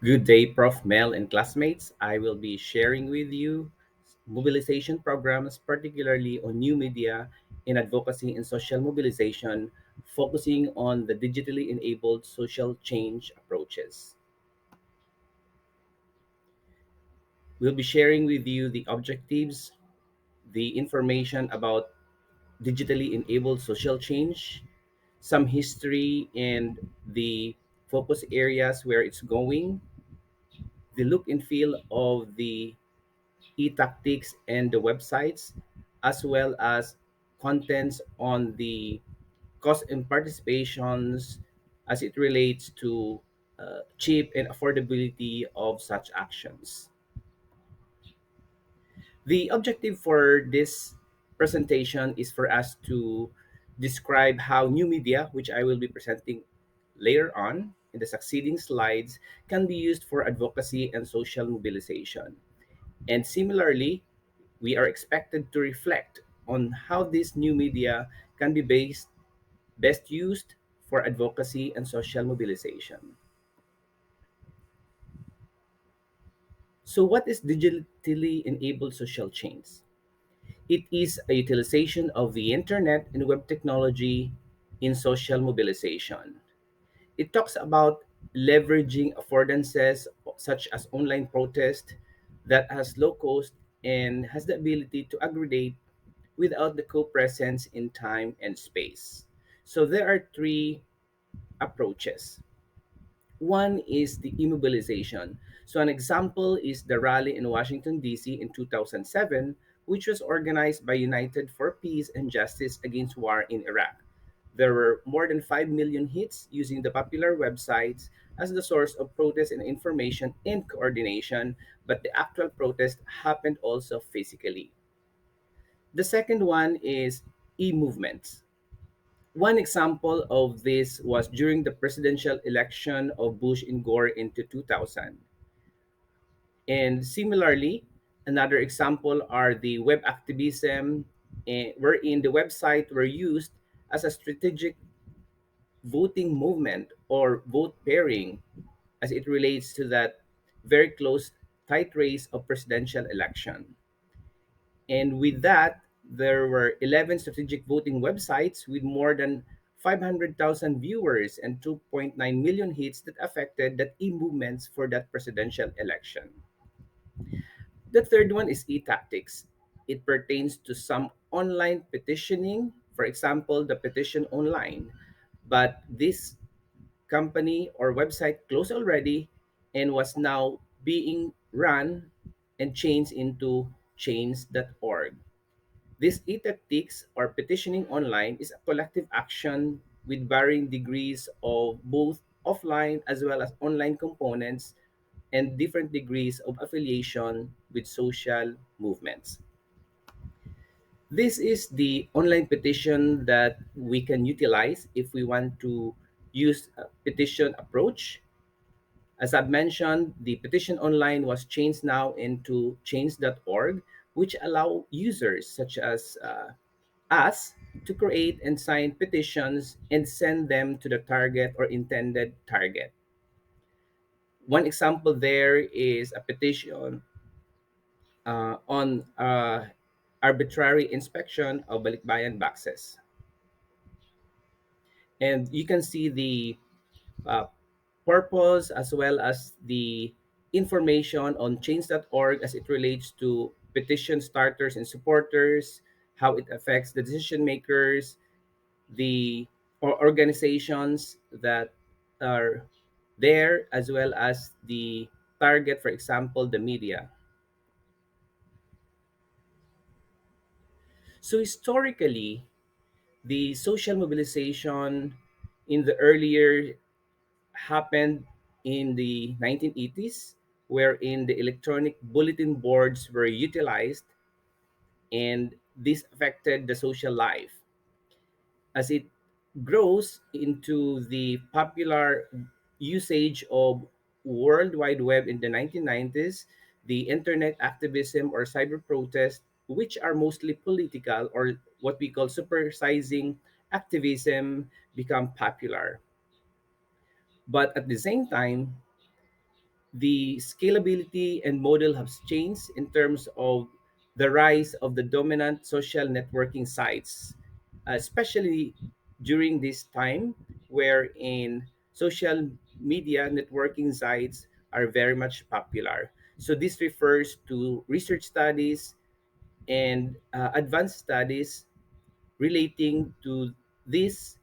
Good day, Prof. Mel and classmates. I will be sharing with you mobilization programs, particularly on new media in advocacy and social mobilization, focusing on the digitally enabled social change approaches. We'll be sharing with you the objectives, the information about digitally enabled social change, some history and the focus areas where it's going, the look and feel of the e-tactics and the websites, as well as contents on the cost and participations as it relates to cheap and affordability of such actions. The objective for this presentation is for us to describe how new media, which I will be presenting later on in the succeeding slides, can be used for advocacy and social mobilization. And similarly, we are expected to reflect on how this new media can be best used for advocacy and social mobilization. So, what is digitally enabled social change? It is a utilization of the internet and web technology in social mobilization. It talks about leveraging affordances such as online protest that has low cost and has the ability to aggregate without the co-presence in time and space. So there are three approaches. One is the immobilization. So an example is the rally in Washington, D.C. in 2007, which was organized by United for Peace and Justice Against War in Iraq. There were more than 5 million hits using the popular websites as the source of protest and information and coordination, but the actual protest happened also physically. The second one is e-movements. One example of this was during the presidential election of Bush and Gore into 2000. And similarly, another example are the web activism, wherein the website were used as a strategic voting movement or vote pairing as it relates to that very close tight race of presidential election. And with that, there were 11 strategic voting websites with more than 500,000 viewers and 2.9 million hits that affected that e-movements for that presidential election. The third one is e-tactics. It pertains to some online petitioning, for example, the petition online. But this company or website closed already and was now being run and changed into change.org. This e-tactics or petitioning online is a collective action with varying degrees of both offline as well as online components and different degrees of affiliation with social movements. This is the online petition that we can utilize if we want to use a petition approach. As I've mentioned, the petition online was changed now into change.org, which allow users such as us to create and sign petitions and send them to the target or intended target. One example there is a petition on arbitrary inspection of balikbayan boxes. And you can see the uh, purpose as well as the information on change.org as it relates to petition starters and supporters, how it affects the decision makers, the or organizations that are there, as well as the target, for example, the media. So historically, the social mobilization in the earlier happened in the 1980s, wherein the electronic bulletin boards were utilized, and this affected the social life. As it grows into the popular usage of World Wide Web in the 1990s, the internet activism or cyber protest, which are mostly political or what we call supersizing activism, become popular. But at the same time, The scalability and model has changed in terms of the rise of the dominant social networking sites, especially during this time wherein social media networking sites are very much popular. So this refers to research studies and advanced studies relating to these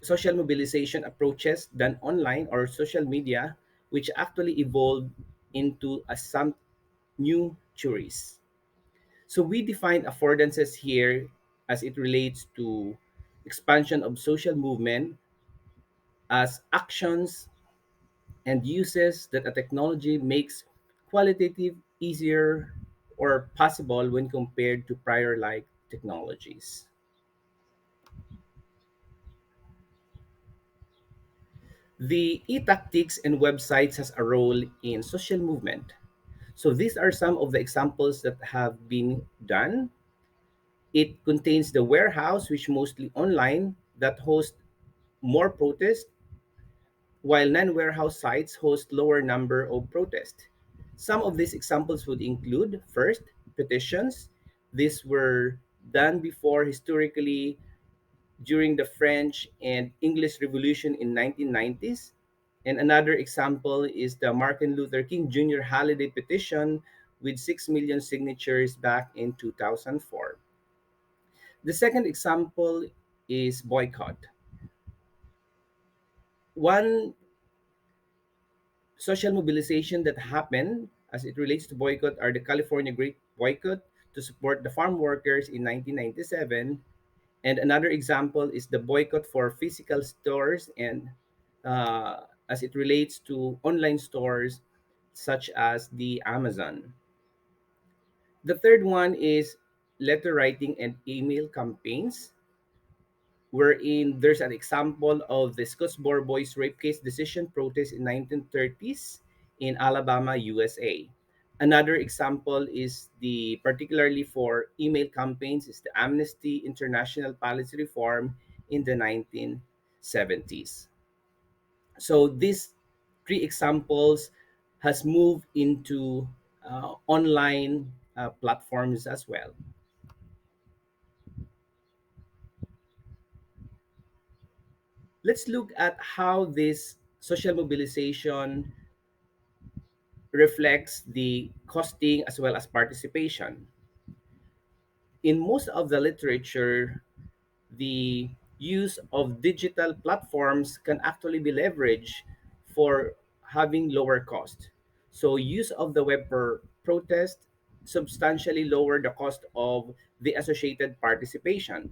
social mobilization approaches done online or social media, which actually evolved into some new theories. So we define affordances here as it relates to expansion of social movement as actions and uses that a technology makes qualitative easier or possible when compared to prior like technologies. The e-tactics and websites has a role in social movement. So these are some of the examples that have been done. It contains the warehouse, which mostly online, that host more protests, while non-warehouse sites host lower number of protests. Some of these examples would include first, petitions. These were done before historically during the French and English Revolution in 1990s. And another example is the Martin Luther King Jr. holiday petition with 6 million signatures back in 2004. The second example is boycott. One social mobilization that happened as it relates to boycott are the California Great Boycott to support the farm workers in 1997. And another example is the boycott for physical stores and as it relates to online stores such as the Amazon. The third one is letter writing and email campaigns, wherein there's an example of the Scottsboro Boys rape case decision protest in 1930s in Alabama, USA. Another example is the particularly for email campaigns is the Amnesty International policy reform in the 1970s. So these three examples has moved into online platforms as well. Let's look at how this social mobilization reflects the costing as well as participation. In most of the literature, the use of digital platforms can actually be leveraged for having lower cost. So use of the web for protest substantially lower the cost of the associated participation.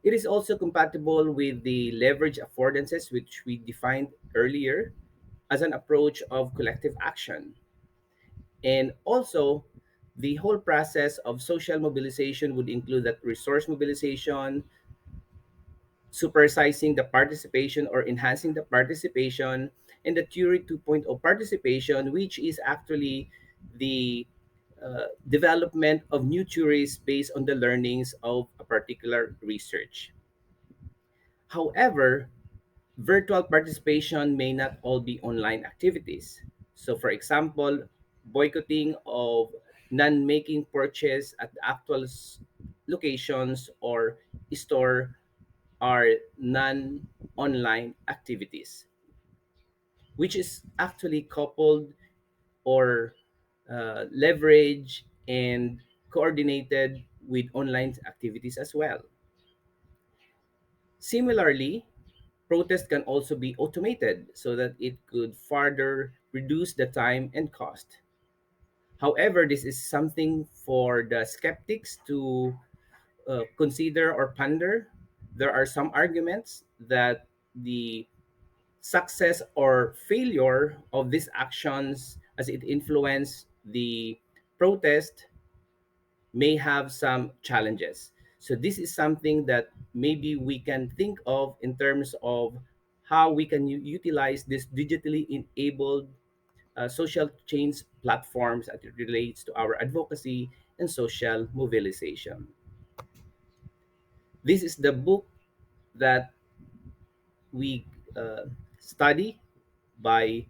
It is also compatible with the leverage affordances which we defined earlier as an approach of collective action. And also, the whole process of social mobilization would include that resource mobilization, supersizing the participation or enhancing the participation, and the Theory 2.0 participation, which is actually the development of new theories based on the learnings of a particular research. However, virtual participation may not all be online activities. So, for example, boycotting of non-making purchase at the actual locations or store are non-online activities, which is actually coupled or leverage and coordinated with online activities as well. Similarly, protest can also be automated so that it could further reduce the time and cost. However, this is something for the skeptics to consider or ponder. There are some arguments that the success or failure of these actions as it influence the protest may have some challenges. So this is something that maybe we can think of in terms of how we can utilize this digitally enabled social change platforms as it relates to our advocacy and social mobilization. This is the book that we study. by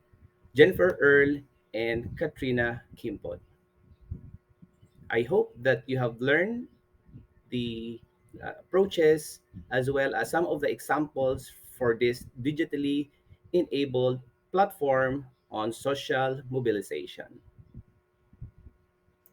Jennifer Earl and Katrina Kimpot. I hope that you have learned the approaches as well as some of the examples for this digitally enabled platform on social mobilization.